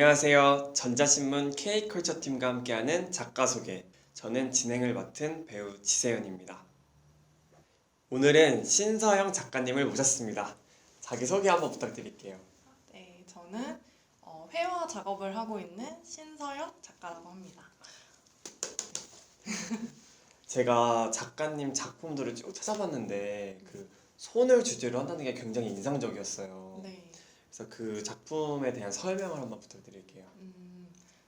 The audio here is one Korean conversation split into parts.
안녕하세요. 전자신문 K컬처팀과 함께하는 작가 소개. 저는 진행을 맡은 배우 지세연입니다. 오늘은 신서영 작가님을 모셨습니다. 자기소개 한번 부탁드릴게요. 네, 저는 회화 작업을 하고 있는 신서영 작가라고 합니다. 제가 작가님 작품들을 쭉 찾아봤는데 그 손을 주제로 한다는 게 굉장히 인상적이었어요. 네, 그래서 그 작품에 대한 설명을 한번 부탁드릴게요.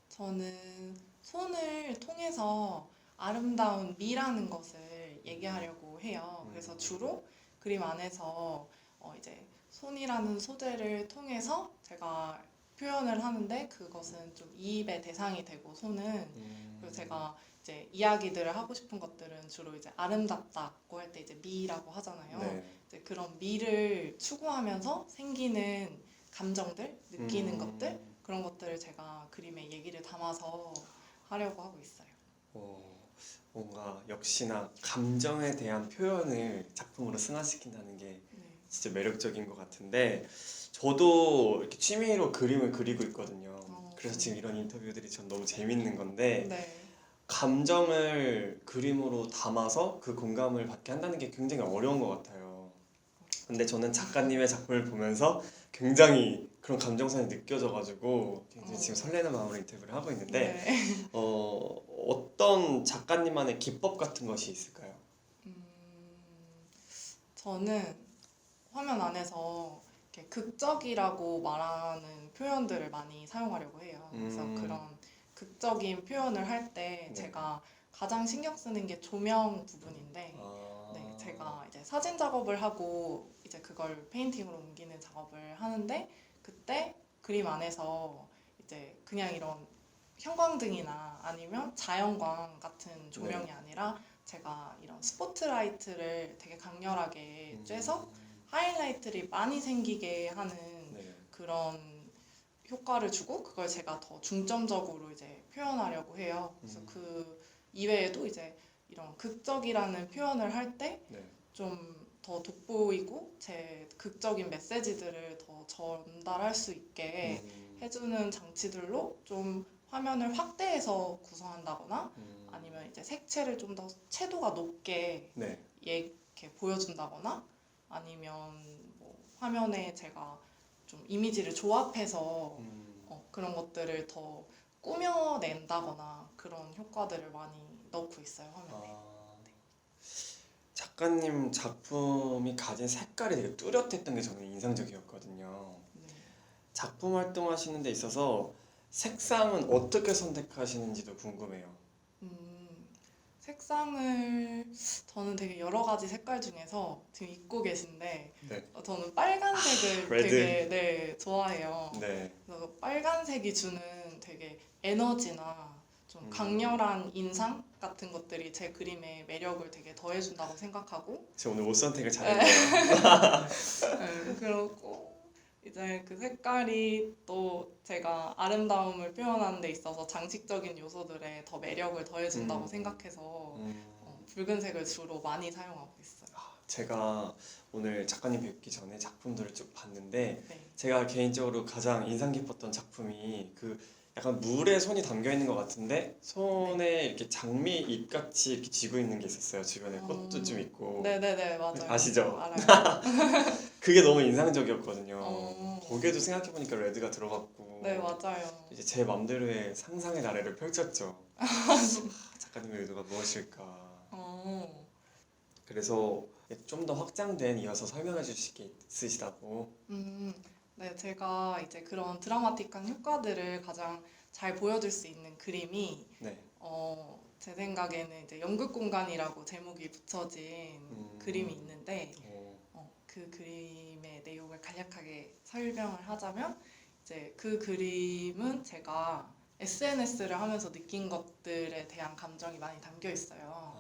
저는 손을 통해서 아름다운 미라는 것을 얘기하려고 해요. 그래서 주로 그림 안에서 이제 손이라는 소재를 통해서 제가 표현을 하는데 그것은 좀 이입의 대상이 되고 손은 그리고 제가 이제 이야기들을 하고 싶은 것들은 주로 이제 아름답다고 할 때 이제 미라고 하잖아요. 네. 이제 그런 미를 추구하면서 생기는 감정들, 느끼는 것들 그런 것들을 제가 그림에 얘기를 담아서 하려고 하고 있어요. 뭔가 역시나 감정에 대한 표현을 작품으로 승화시킨다는 게 네. 진짜 매력적인 것 같은데 저도 이렇게 취미로 그림을 그리고 있거든요. 그래서 지금 이런 인터뷰들이 전 너무 재밌는 건데 네. 감정을 그림으로 담아서 그 공감을 받게 한다는 게 굉장히 어려운 것 같아요. 근데 저는 작가님의 작품을 보면서 굉장히 그런 감정선이 느껴져가지고 굉장히 지금 설레는 마음으로 인터뷰를 하고 있는데 네. 어떤 작가님만의 기법 같은 것이 있을까요? 저는 화면 안에서 이렇게 극적이라고 말하는 표현들을 많이 사용하려고 해요. 그래서 그런 극적인 표현을 할 때 네. 제가 가장 신경 쓰는 게 조명 부분인데 네, 제가 이제 사진 작업을 하고 이제 그걸 페인팅으로 옮기는 작업을 하는데 그때 그림 안에서 이제 그냥 이런 형광등이나 아니면 자연광 같은 조명이 아니라 제가 이런 스포트라이트를 되게 강렬하게 쬐서 하이라이트를 많이 생기게 하는 네. 그런 효과를 주고 그걸 제가 더 중점적으로 이제 표현하려고 해요. 그래서 그 이외에도 이제 이런 극적이라는 표현을 할 때 네. 좀 더 돋보이고 제 극적인 메시지들을 더 전달할 수 있게 해주는 장치들로 좀 화면을 확대해서 구성한다거나 아니면 이제 색채를 좀 더 채도가 높게 네. 이렇게 보여준다거나 아니면 뭐 화면에 제가 좀 이미지를 조합해서 그런 것들을 더 꾸며낸다거나 그런 효과들을 많이 넣고 있어요, 화면에. 작가님 작품이 가진 색깔이 되게 뚜렷했던 게 저는 인상적이었거든요. 네. 작품 활동하시는 데 있어서 색상은 어떻게 선택하시는지도 궁금해요. 색상을 저는 되게 여러 가지 색깔 중에서 지금 입고 계신데 네. 저는 빨간색을 레드. 되게 네, 좋아해요. 네. 그래서 빨간색이 주는 되게 에너지나 좀 강렬한 인상 같은 것들이 제 그림의 매력을 되게 더해준다고 생각하고 제가 오늘 옷 선택을 잘했네요. 네, 그렇고 이제 그 색깔이 또 제가 아름다움을 표현하는 데 있어서 장식적인 요소들에 더 매력을 더해준다고 생각해서 붉은색을 주로 많이 사용하고 있어요. 제가 오늘 작가님 뵙기 전에 작품들을 쭉 봤는데 네. 제가 개인적으로 가장 인상 깊었던 작품이 그 약간 물에 손이 담겨 있는 것 같은데 손에 이렇게 장미 잎같이 이렇게 쥐고 있는 게 있었어요. 주변에 꽃도 좀 있고. 네네네, 맞아요. 아시죠? 알아요. 그게 너무 인상적이었거든요. 어. 거기에도 생각해보니까 레드가 들어갔고 네, 맞아요. 이제 제 맘대로의 상상의 나래를 펼쳤죠. 작가님의 의도가 무엇일까. 어. 그래서 좀 더 확장된 이어서 설명해 주실 게 있으시다고. 네, 제가 이제 그런 드라마틱한 효과들을 가장 잘 보여줄 수 있는 그림이 네. 제 생각에는 이제 연극 공간이라고 제목이 붙여진 그림이 있는데 그 그림의 내용을 간략하게 설명을 하자면 이제 그 그림은 제가 SNS를 하면서 느낀 것들에 대한 감정이 많이 담겨 있어요.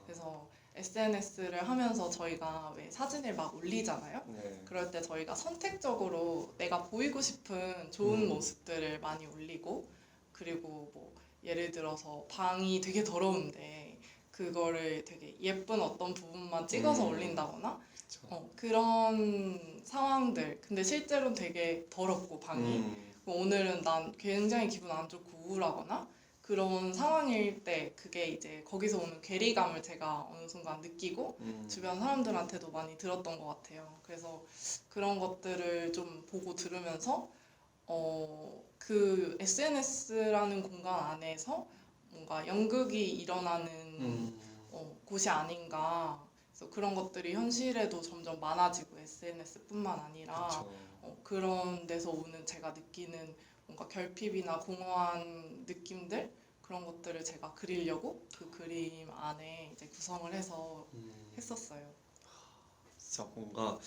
그래서 SNS를 하면서 저희가 왜 사진을 막 올리잖아요. 네. 그럴 때 저희가 선택적으로 내가 보이고 싶은 좋은 모습들을 많이 올리고 그리고 뭐 예를 들어서 방이 되게 더러운데 그거를 되게 예쁜 어떤 부분만 찍어서 올린다거나 그쵸. 그런 상황들 근데 실제로는 되게 더럽고 방이 오늘은 난 굉장히 기분 안 좋고 우울하거나 그런 상황일 때 그게 이제 거기서 오는 괴리감을 제가 어느 순간 느끼고 주변 사람들한테도 많이 들었던 것 같아요. 그래서 그런 것들을 좀 보고 들으면서 그 SNS라는 공간 안에서 뭔가 연극이 일어나는 곳이 아닌가. 그래서 그런 것들이 현실에도 점점 많아지고 SNS뿐만 아니라 그쵸. 그런 데서 오는 제가 느끼는 뭔가 결핍이나 공허한 느낌들 그런 것들을 제가 그리려고 그 그림 안에 이제 구성을 해서 했었어요. 진짜 뭔가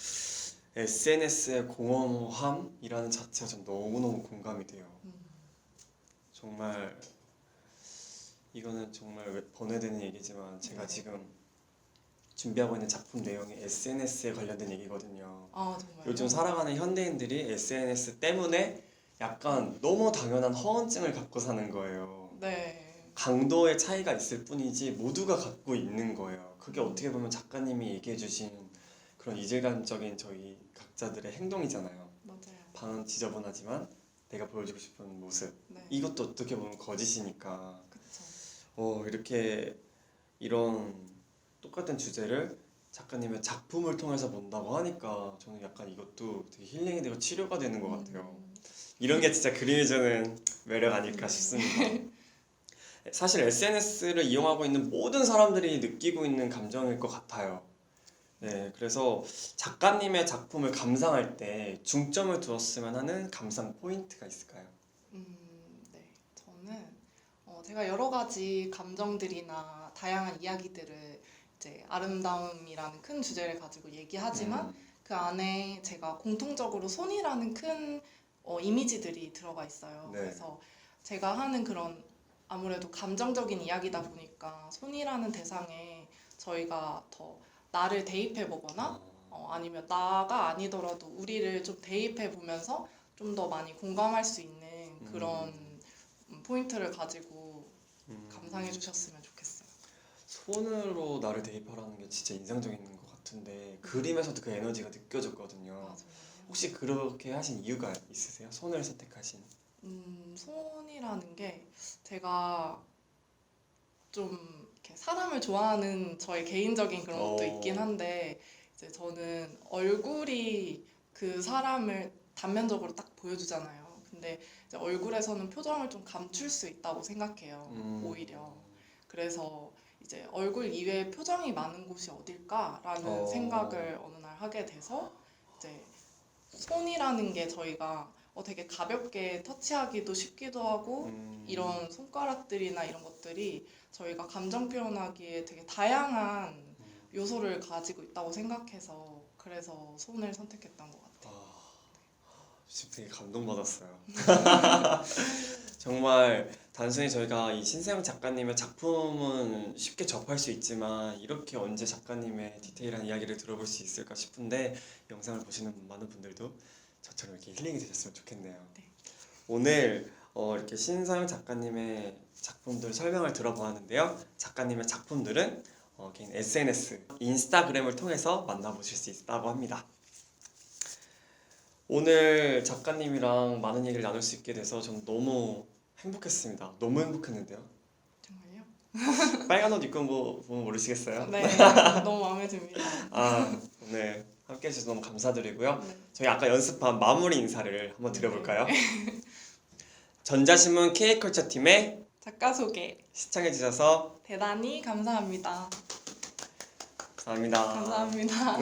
SNS의 공허함이라는 자체가 전 너무너무 공감이 돼요. 정말 이거는 정말 번외되는 얘기지만 제가 네. 지금 준비하고 있는 작품 내용이 SNS에 관련된 얘기거든요. 아 정말요? 요즘 살아가는 현대인들이 SNS 때문에 약간 너무 당연한 허언증을 갖고 사는 거예요. 네. 강도의 차이가 있을 뿐이지 모두가 갖고 있는 거예요. 그게 어떻게 보면 작가님이 얘기해 주신 그런 이질감적인 저희 각자들의 행동이잖아요. 맞아요. 방은 지저분하지만 내가 보여주고 싶은 모습. 네. 이것도 어떻게 보면 거짓이니까. 그쵸. 이렇게 이런 똑같은 주제를 작가님의 작품을 통해서 본다고 하니까 저는 약간 이것도 되게 힐링이 되고 치료가 되는 것 같아요. 이런 게 진짜 그림이 주는 매력 아닐까 싶습니다. 사실 SNS를 이용하고 있는 모든 사람들이 느끼고 있는 감정일 것 같아요. 네, 그래서 작가님의 작품을 감상할 때 중점을 두었으면 하는 감상 포인트가 있을까요? 네. 저는 제가 여러 가지 감정들이나 다양한 이야기들을 이제 아름다움이라는 큰 주제를 가지고 얘기하지만 그 안에 제가 공통적으로 손이라는 큰 이미지들이 들어가 있어요. 네. 그래서 제가 하는 그런 아무래도 감정적인 이야기다 보니까 손이라는 대상에 저희가 더 나를 대입해 보거나 아니면 나가 아니더라도 우리를 좀 대입해 보면서 좀 더 많이 공감할 수 있는 그런 포인트를 가지고 감상해 주셨으면 좋겠어요. 손으로 나를 대입하라는 게 진짜 인상적인 것 같은데 그림에서도 그 에너지가 느껴졌거든요. 아, 정말요? 혹시 그렇게 하신 이유가 있으세요? 손을 선택하신? 손이라는 게 제가 좀 이렇게 사람을 좋아하는 저의 개인적인 그런 것도 있긴 한데 이제 저는 얼굴이 그 사람을 단면적으로 딱 보여주잖아요. 근데 이제 얼굴에서는 표정을 좀 감출 수 있다고 생각해요. 오히려. 그래서 이제 얼굴 이외에 표정이 많은 곳이 어딜까라는 생각을 어느 날 하게 돼서 이제 손이라는 게 저희가 되게 가볍게 터치하기도 쉽기도 하고 이런 손가락들이나 이런 것들이 저희가 감정 표현하기에 되게 다양한 요소를 가지고 있다고 생각해서 그래서 손을 선택했던 것 같아요. 지금 되게 감동받았어요. 정말 단순히 저희가 이 신세영 작가님의 작품은 쉽게 접할 수 있지만 이렇게 언제 작가님의 디테일한 이야기를 들어볼 수 있을까 싶은데 영상을 보시는 많은 분들도 저처럼 이렇게 힐링이 되셨으면 좋겠네요. 네. 오늘 이렇게 신서영 작가님의 작품들 설명을 들어보았는데요. 작가님의 작품들은 개인 SNS, 인스타그램을 통해서 만나보실 수 있다고 합니다. 오늘 작가님이랑 많은 얘기를 나눌 수 있게 돼서 전 너무 행복했습니다. 너무 행복했는데요. 정말요? 빨간 옷 입고 온 거 보면 모르시겠어요? 네, 너무 마음에 듭니다. 오늘 함께 해주셔서 너무 감사드리고요. 네. 저희 아까 연습한 마무리 인사를 한번 드려볼까요? 전자신문 K컬처 팀의 작가 소개 시청해주셔서 대단히 감사합니다. 감사합니다. 감사합니다.